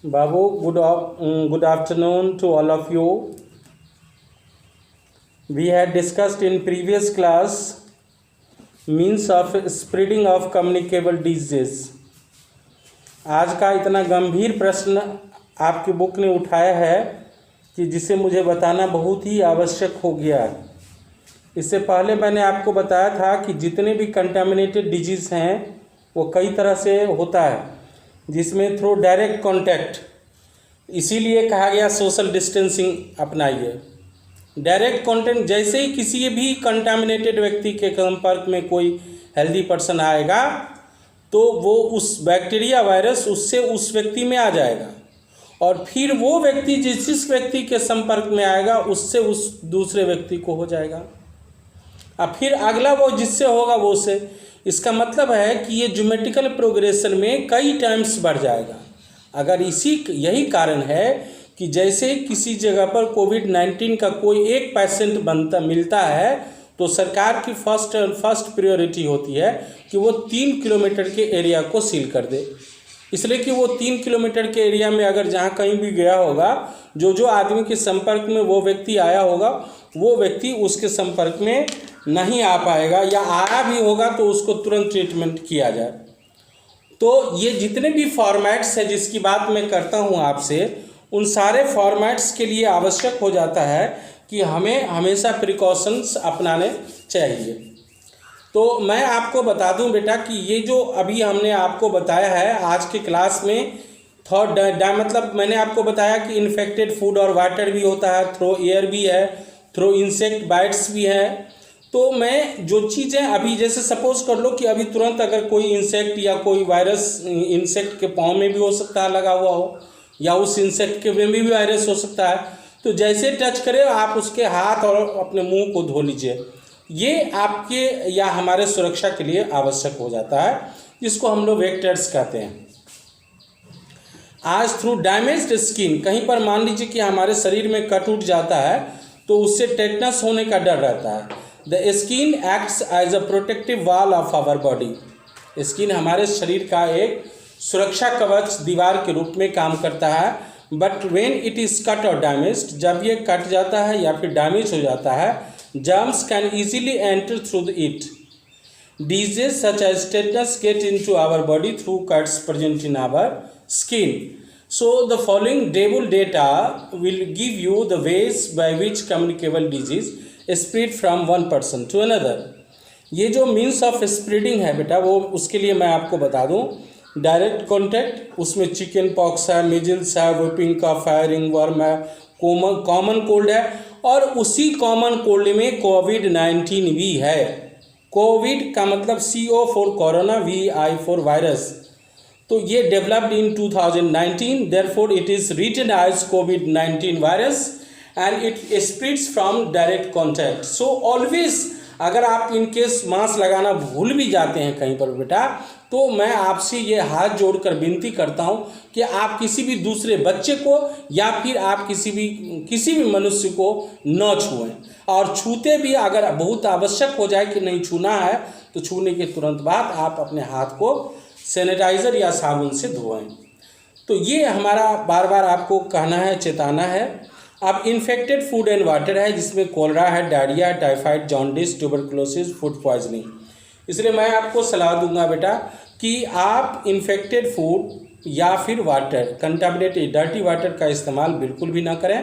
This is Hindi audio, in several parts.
Babu, good afternoon to all of you. We had discussed in previous class means of spreading of communicable diseases. आज का इतना गंभीर प्रश्न आपकी बुक ने उठाया है कि जिसे मुझे बताना बहुत ही आवश्यक हो गया। इससे पहले मैंने आपको बताया था कि जितने भी कंटामिनेटेड डिजीज़ हैं वो कई तरह से होता है, जिसमें थ्रू डायरेक्ट कांटेक्ट, इसीलिए कहा गया सोशल डिस्टेंसिंग अपनाइए। डायरेक्ट कांटेक्ट, जैसे ही किसी भी कंटामिनेटेड व्यक्ति के संपर्क में कोई हेल्दी पर्सन आएगा तो वो उस बैक्टीरिया वायरस उससे उस व्यक्ति में आ जाएगा और फिर वो व्यक्ति जिस व्यक्ति के संपर्क में आएगा उससे उस दूसरे व्यक्ति को हो जाएगा, अब फिर अगला वो जिससे होगा वो से। इसका मतलब है कि ये ज्योमेट्रिकल प्रोग्रेशन में कई टाइम्स बढ़ जाएगा। अगर यही कारण है कि जैसे किसी जगह पर कोविड-19 का कोई एक पेशेंट मिलता है तो सरकार की फर्स्ट प्रायोरिटी होती है कि वो 3 किलोमीटर के एरिया को सील कर दे, इसलिए कि वो 3 किलोमीटर के एरिया में अगर जहाँ कहीं भी गया होगा, जो आदमी के संपर्क में वो व्यक्ति आया होगा, वो व्यक्ति उसके संपर्क में नहीं आ पाएगा, या आया भी होगा तो उसको तुरंत ट्रीटमेंट किया जाए। तो ये जितने भी फॉर्मेट्स हैं जिसकी बात मैं करता हूँ आपसे, उन सारे फॉर्मेट्स के लिए आवश्यक हो जाता है कि हमें हमेशा प्रिकॉशंस अपनाने चाहिए। तो मैं आपको बता दूं बेटा कि ये जो अभी हमने आपको बताया है आज के क्लास में, मतलब मैंने आपको बताया कि इन्फेक्टेड फूड और वाटर भी होता है, थ्रो एयर भी है, थ्रो इंसेक्ट बाइट्स भी है। तो मैं जो चीज़ें अभी, जैसे सपोज कर लो कि अभी तुरंत अगर कोई इंसेक्ट या कोई वायरस इंसेक्ट के पाँव में भी हो सकता है लगा हुआ हो, या उस इंसेक्ट के में भी वायरस हो सकता है, तो जैसे टच करें आप उसके हाथ और अपने मुंह को धो लीजिए। ये आपके या हमारे सुरक्षा के लिए आवश्यक हो जाता है, जिसको हम लोग वेक्टर्स कहते हैं। आज थ्रू डैमेज्ड स्किन, कहीं पर मान लीजिए कि हमारे शरीर में कट उठ जाता है तो उससे टेटनस होने का डर रहता है। The skin acts as a protective wall of our body. Skin हमारे शरीर का एक सुरक्षा कवच दीवार के रूप में काम करता है। But when it is cut और डैमेज्ड, जब ये कट जाता है या फिर डैमेज हो जाता है, germs can easily enter through it. Disease such as tetanus get into our body through cuts present in our skin. So the following table data will give you the ways by which communicable disease spread from one person to another. ये जो मीन्स ऑफ स्प्रेडिंग है बेटा, वो उसके लिए मैं आपको बता दूं। डायरेक्ट कॉन्टैक्ट, उसमें चिकन पॉक्स है, मिजल्स है, व्हिपिंग कफ है, रिंगवर्म है, कॉमन कोल्ड है, और उसी कॉमन कोल्ड में कोविड-19 भी है। कोविड का मतलब CO for corona, VI for virus. तो ये developed in 2019, therefore it is written as कोविड-19 virus and it spreads from direct contact. So always, अगर आप इनकेस मास्क लगाना भूल भी जाते हैं कहीं पर बेटा, तो मैं आपसे ये हाथ जोड़कर विनती करता हूँ कि आप किसी भी दूसरे बच्चे को या फिर आप किसी भी मनुष्य को न छुएं, और छूते भी अगर बहुत आवश्यक हो जाए कि नहीं छूना है तो छूने के तुरंत बाद आप अपने हाथ को सैनिटाइज़र या साबुन से धोएं। तो ये हमारा बार बार आपको कहना है, चेताना है। अब इन्फेक्टेड फूड एंड वाटर है, जिसमें कोलरा है, diarrhoea, typhoid, jaundice, tuberculosis, food poisoning. इसलिए मैं आपको सलाह दूंगा बेटा कि आप इन्फेक्टेड फूड या फिर वाटर, कंटामिनेटेड डर्टी वाटर का इस्तेमाल बिल्कुल भी ना करें।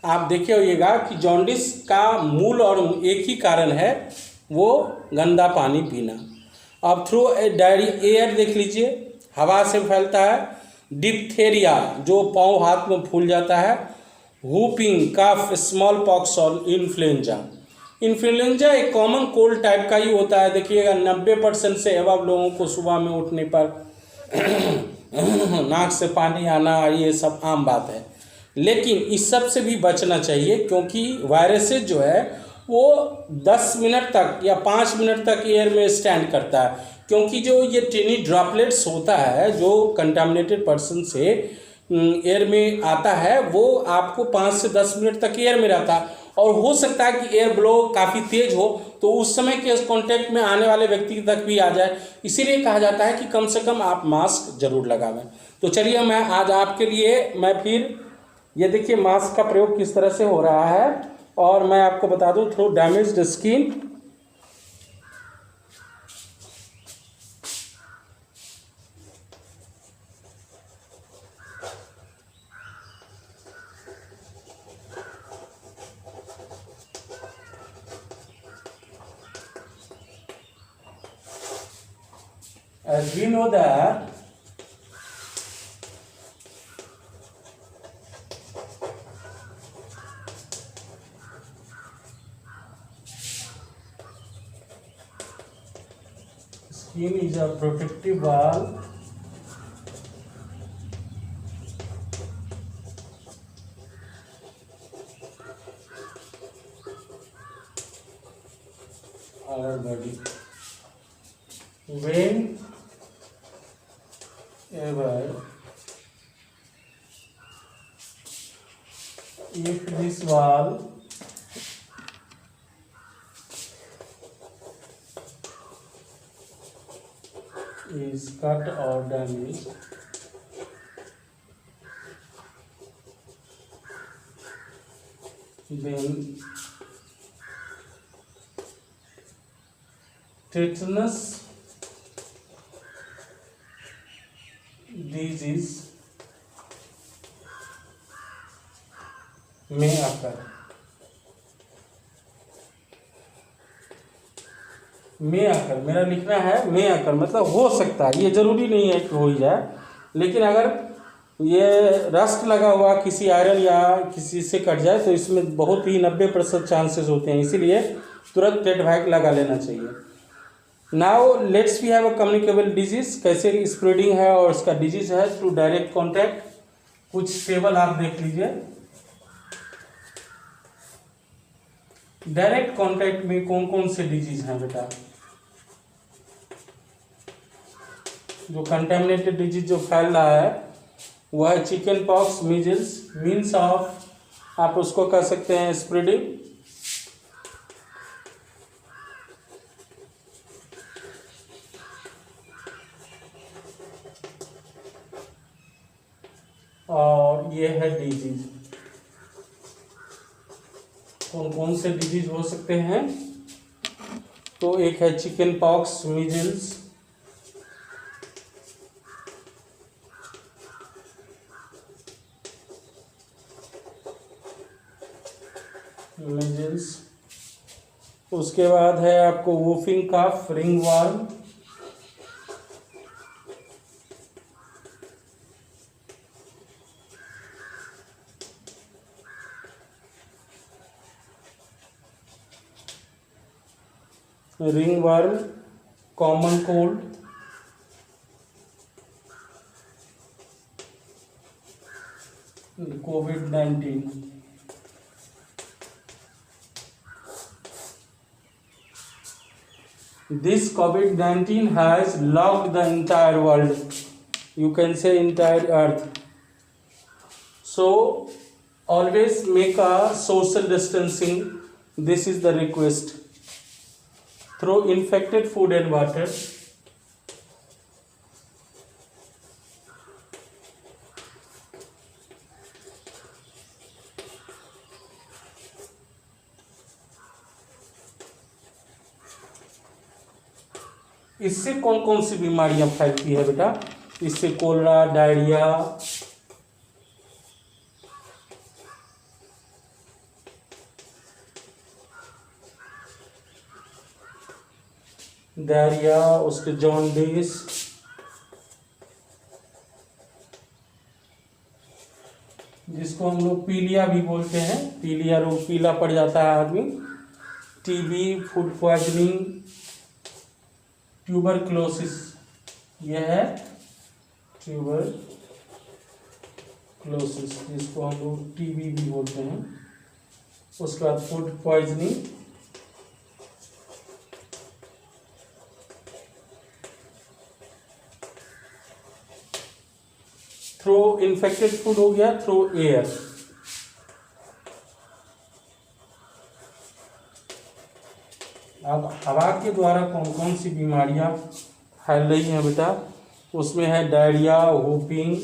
आप देखे होइएगा कि जॉन्डिस का मूल और एक ही कारण है, वो गंदा पानी पीना। अब थ्रू एयर देख लीजिए, हवा से फैलता है। डिप्थेरिया, जो पाँव हाथ में फूल जाता है। वूपिंग कफ, स्मॉल पॉक्स और इन्फ्लुएंजा। इन्फ्लुएंजा एक कॉमन कोल्ड टाइप का ही होता है। देखिएगा 90% से अबव लोगों को सुबह में उठने पर नाक से पानी आना, ये सब आम बात है। लेकिन इस सब से भी बचना चाहिए, क्योंकि वायरसेस जो है वो 10 मिनट तक या 5 मिनट तक एयर में स्टैंड करता है, क्योंकि जो ये टिनी ड्रॉपलेट्स होता है जो कंटामिनेटेड पर्सन से एयर में आता है वो आपको 5 से 10 मिनट तक एयर में रहता है, और हो सकता है कि एयर ब्लो काफ़ी तेज हो तो उस समय के कांटेक्ट में आने वाले व्यक्ति तक भी आ जाए। इसीलिए कहा जाता है कि कम से कम आप मास्क जरूर लगावें। तो चलिए मैं आज आपके लिए मैं फिर ये देखिए मास्क का प्रयोग किस तरह से हो रहा है, और मैं आपको बता दूं through damaged skin as we know that skin is a protective wall our body. Whenever if this wall is cut or damaged, then tetanus disease may occur. मे आकर मेरा लिखना है मे आकर मतलब हो सकता है, ये जरूरी नहीं है कि हो ही जाए, लेकिन अगर ये रस्ट लगा हुआ किसी आयरन या किसी से कट जाए तो इसमें बहुत ही 90% चांसेस होते हैं, इसीलिए तुरंत टेट वैक लगा लेना चाहिए। Now let's we have a communicable disease, कैसे स्प्रेडिंग है और इसका डिजीज है थ्रू डायरेक्ट कॉन्टैक्ट। कुछ टेबल आप देख लीजिए, डायरेक्ट कॉन्टैक्ट में कौन कौन से डिजीज हैं बेटा। जो कंटेमिनेटेड डिजीज जो फैल रहा है वह है chicken pox, measles, means of आप उसको कह सकते हैं स्प्रेडिंग। और ये है डिजीज। कौन कौन से डिजीज हो सकते हैं, तो एक है चिकन पॉक्स, मीजल्स, उसके बाद है आपको whooping cough, ringworm, ringworm, common cold, COVID-19। This COVID-19 has locked the entire world, you can say entire earth. So always make a social distancing, this is the request. Throw infected food and water, इससे कौन कौन सी बीमारियां फैलती है बेटा, इससे कोलरा, डायरिया, उसके जॉन्डिस, जिसको हम लोग पीलिया भी बोलते हैं, पीलिया रोग, पीला पड़ जाता है आदमी, टीबी, फूड पॉइजनिंग, ट्यूबरक्लोसिस, यह है ट्यूबरक्लोसिस जिसको हम लोग टीबी भी बोलते हैं। उसके बाद food poisoning, through infected food हो गया थ्रू एयर। अब हवा के द्वारा कौन कौन सी बीमारियां फैल रही हैं बेटा, उसमें है डायरिया, वूपिंग,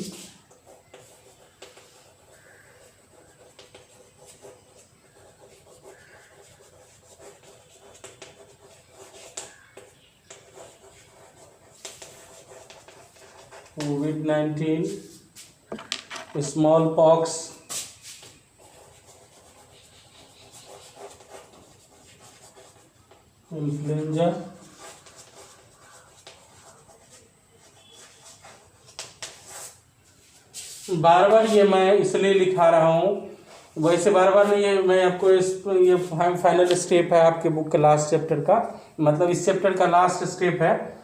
कोविड-19, स्मॉल पॉक्स, इन्फ्लुएंजा, बार बार ये मैं इसलिए लिखा रहा हूँ, वैसे बार बार नहीं है, मैं आपको ये फाइनल स्टेप है आपके बुक का लास्ट चैप्टर का, मतलब इस चैप्टर का लास्ट स्टेप है।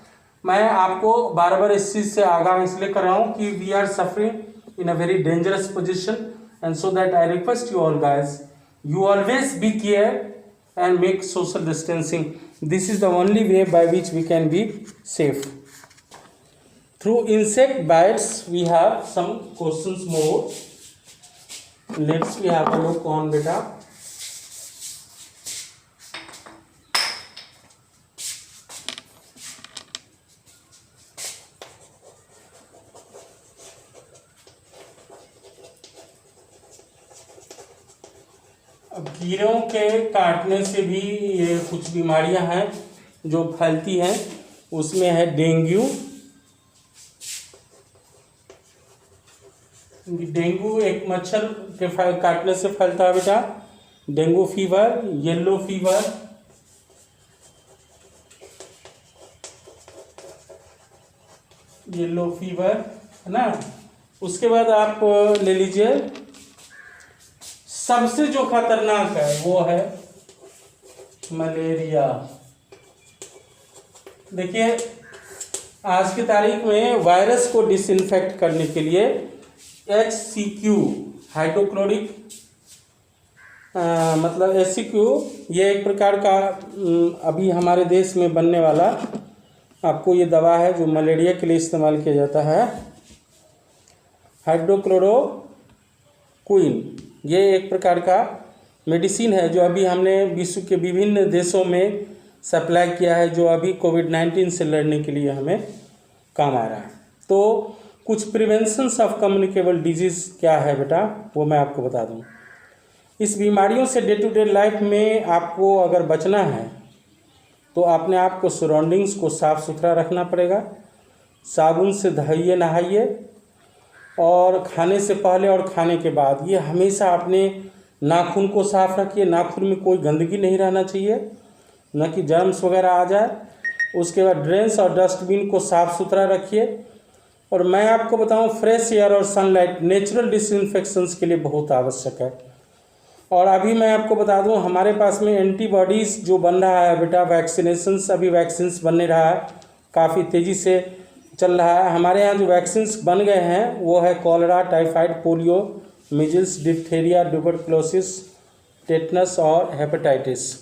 मैं आपको बार बार इस चीज़ से आगाह इसलिए कर रहा हूँ कि we are suffering in a very dangerous position, and so that I request you all guys, you always be care and make social distancing. This is the only way by which we can be safe. Through insect bites, we have some questions more. Let's we have a look on beta. कीड़ों के काटने से भी ये कुछ बीमारियां हैं जो फैलती हैं, उसमें है डेंगू। डेंगू एक मच्छर के काटने से फैलता है बेटा। Dengue fever, yellow fever, yellow fever है ना। उसके बाद आप ले लीजिए, सबसे जो खतरनाक है वो है मलेरिया। देखिए आज की तारीख में वायरस को डिसइंफेक्ट करने के लिए HCQ हाइड्रोक्लोरिक मतलब HCQ ये एक प्रकार का अभी हमारे देश में बनने वाला आपको ये दवा है जो मलेरिया के लिए इस्तेमाल किया जाता है। हाइड्रोक्लोरोक्विन ये एक प्रकार का मेडिसिन है जो अभी हमने विश्व के विभिन्न देशों में सप्लाई किया है, जो अभी कोविड-19 से लड़ने के लिए हमें काम आ रहा है। तो कुछ प्रिवेंशंस ऑफ कम्युनिकेबल डिजीज़ क्या है बेटा, वो मैं आपको बता दूं। इस बीमारियों से डे टू डे लाइफ में आपको अगर बचना है तो अपने आप को सराउंडिंग्स को साफ़ सुथरा रखना पड़ेगा। साबुन से धोइए, नहाइए, और खाने से पहले और खाने के बाद ये हमेशा अपने नाखून को साफ रखिए। नाखून में कोई गंदगी नहीं रहना चाहिए, न कि जर्म्स वगैरह आ जाए। उसके बाद ड्रेन्स और डस्टबिन को साफ़ सुथरा रखिए। और मैं आपको बताऊं, फ्रेश एयर और सनलाइट नेचुरल डिसइंफेक्शंस के लिए बहुत आवश्यक है। और अभी मैं आपको बता दूं, हमारे पास में एंटीबॉडीज़ जो बन रहा है बेटा, वैक्सीनेशंस अभी वैक्सीन्स बनने रहा है, काफ़ी तेज़ी से चल रहा है। हमारे यहाँ जो वैक्सीन्स बन गए हैं वो है cholera, typhoid, polio, measles, diphtheria, tuberculosis, tetanus और hepatitis.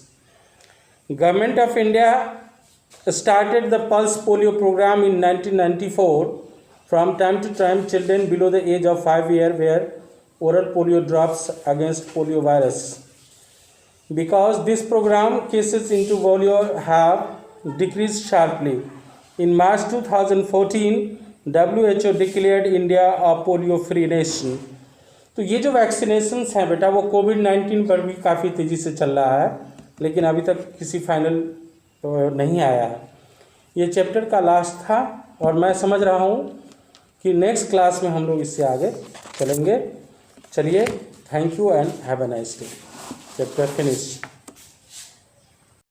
Government of India started the pulse polio program in 1994. From time to time, children below the age of 5 years were oral polio drops against polio virus. Because this program, cases into polio have decreased sharply. In March 2014, WHO declared India a polio-free nation. तो ये जो वैक्सीनेशंस हैं बेटा वो कोविड-19 पर भी काफ़ी तेज़ी से चल रहा है, लेकिन अभी तक किसी फाइनल नहीं आया है। ये चैप्टर का लास्ट था और मैं समझ रहा हूँ कि नेक्स्ट क्लास में हम लोग इससे आगे चलेंगे। चलिए, thank you and have a nice day. Chapter finish.